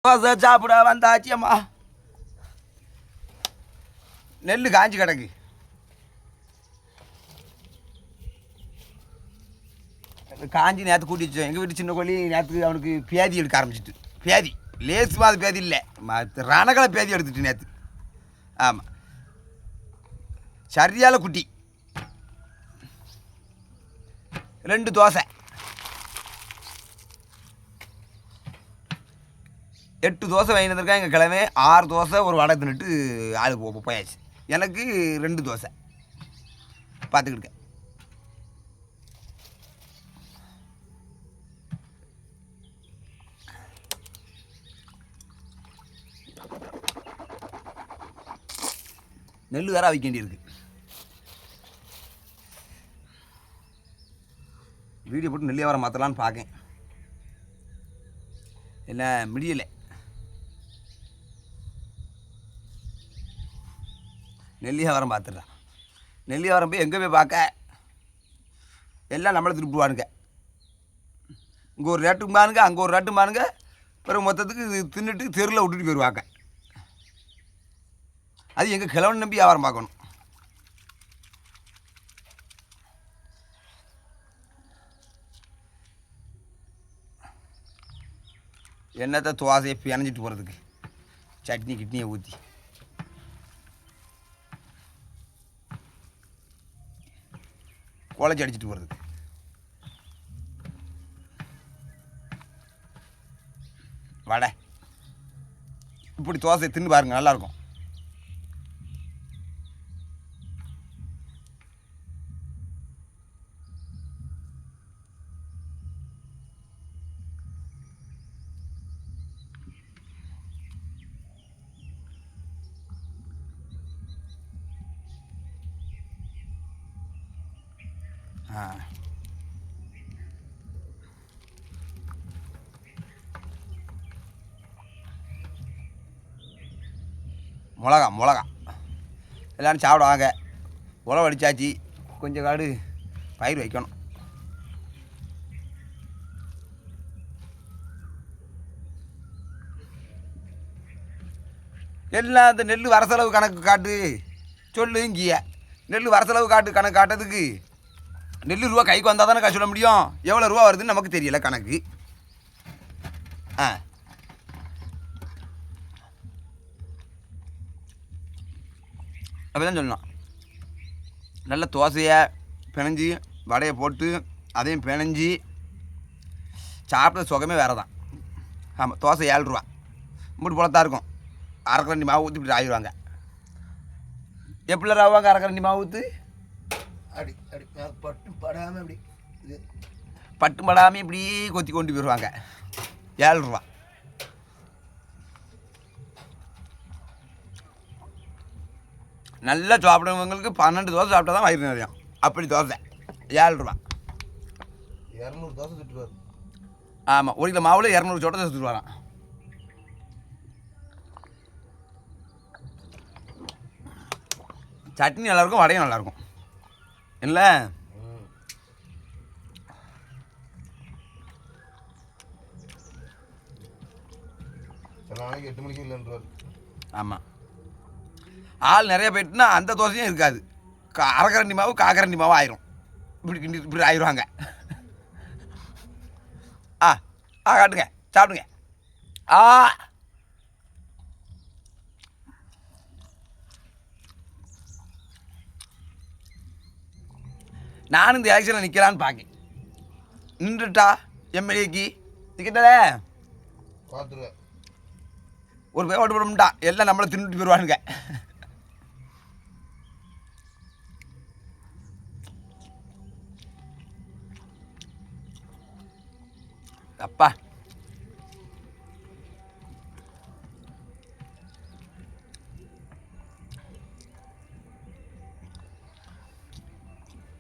தோசை சாப்பிட வந்தாச்சியம்மா. நெல் காஞ்சி கிடக்கு. காஞ்சி நேற்று கூட்டி வச்சோம். எங்கள் வீட்டு சின்ன கோழி நேற்று அவனுக்கு பேதி எடுக்க ஆரம்பிச்சிட்டு. பேதி லேசு மாதிரி பேதி இல்லை, ரணகளை பேதி எடுத்துட்டு நேற்று. ஆமாம், சரியால குட்டி. 2 தோசை, 8 தோசை வாங்கி வந்திருக்கேன். எங்கள் கிழமை 6 தோசை ஒரு வடை தின்னுட்டு ஆளுக்கு போயாச்சு. எனக்கு 2 தோசை பார்த்துக்கிட்டு. நெல் வேற வைக்க வேண்டியிருக்கு. வீடியோ போட்டு நெல்லியை வர மாற்றலான்னு பார்க்கேன், என்ன முடியலை. நெல்லியாவரம் பார்த்துடுறான். நெல்லியாவரம் போய் எங்கே போய் பார்க்க, எல்லாம் நம்மளை திருப்பிடுவானுங்க. இங்கே ஒரு ரேட்டும் பாருங்க, அங்கே ஒரு ரேட்டும் பாருங்க. பிறகு மொத்தத்துக்கு தின்னுட்டு தெருவில் விட்டுட்டு போயிடுவாங்க. அது எங்கள் கிழவன் நம்பி வியாபாரம் பார்க்கணும். என்னத்தை தோசையை பிணைஞ்சிட்டு போகிறதுக்கு சட்னி கிட்னியை ஊற்றி குழச்சி அடிச்சுட்டு போகிறதுக்கு. வடை இப்படி தோசை தின்னு பாருங்க, நல்லாயிருக்கும். மிளகா எல்லோரும் சாப்பிடுவாங்க. உழவு அடித்தாச்சு, கொஞ்சம் காடு பயிர் வைக்கணும். எல்லாம் இந்த நெல் வரசெலவு கணக்கு காட்டு சொல்லு. இங்கேயே நெல் வரசெலவு கணக்கு காட்டுறதுக்கு நெல் ரூபா கைக்கு வந்தால் தானே காசு சொல்ல முடியும். எவ்வளோ ரூபா வருதுன்னு நமக்கு தெரியல கணக்கு. அப்படி தான் சொல்லணும். நல்ல தோசையை பிணைஞ்சி வடையை போட்டு அதையும் பிணைஞ்சி சாப்பிட்ற சுகமே வேறு தான். ஆமாம், தோசை 7 ரூபா மூட்டு போல தான் இருக்கும். அரைக்கரண்டி மாவு ஊற்றி இப்படி ஆகிடுவாங்க. எப்படி ஆவாங்க அரைக்கரண்டி மாவு ஊற்று அப்படி பட்டும் படாமல் அப்படி பட்டும் படாமல் இப்படி கொத்தி கொண்டு போயிடுவாங்க. 7 ரூபா. நல்லா சாப்பிடுறவங்களுக்கு 12 தோசை சாப்பிட்டா தான் வயிறு நிறையும். அப்படி தோசை 7 ரூபா. 200 தோசை சுட்டுருவார். ஆமாம், 1 கிலோ மாவில் 200 சோட்டை சுட்டு வரான். சட்னி நல்லாயிருக்கும், வடையும் நல்லாயிருக்கும் இல்லை. நாளைக்கு 8 மணிக்கு இல்லைன்றார். ஆமாம், ஆள் நிறைய போயிட்டுனா அந்த தோசையும் இருக்காது. அரைக்கரண்டி மாவு காக்கரண்டி மாவு ஆயிரும். இப்படி ஆயிடுவாங்க. காட்டுங்க, சாப்பிடுங்க. நானும் இந்த எலெக்ஷனில் நிற்கலான்னு பார்க்கேன். நின்றுட்டா எம்எல்ஏக்கு நிற்கிட்டே பார்த்துருவேன். ஒரு பேர் ஓட்டு போடமாட்டான், எல்லாம் நம்மளை தின்னுட்டு போயிடுவானுங்க. அப்பா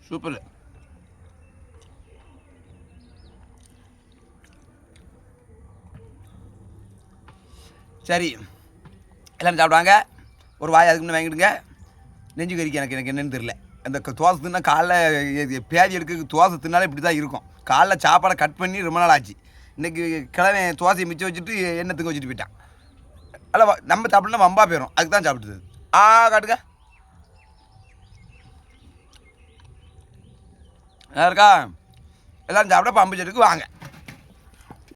சூப்பர். சரி, எல்லோரும் சாப்பிடுவாங்க. ஒரு வாய் அதுக்கு முன்னே வாங்கிடுங்க. நெஞ்சு கறிக்கு எனக்கு என்னென்னு தெரில. அந்த தோசை தின்னா காலைல பேதி எடுக்க தோசை தின்னாலே இப்படி தான் இருக்கும். காலைல சாப்பாடை கட் பண்ணி ரொம்ப நாள் ஆச்சு. இன்றைக்கி கிழமை தோசையை மிச்சம் வச்சுட்டு எண்ணத்துக்கு வச்சுட்டு போயிட்டான். அல்ல நம்ம சாப்பிட்லாம் வம்பா போயிடும், அதுக்கு தான் சாப்பிட்டுது. காட்டுங்க நல்லா இருக்கா? எல்லோரும் சாப்பிட பம்பு செட்டுக்கு வாங்க.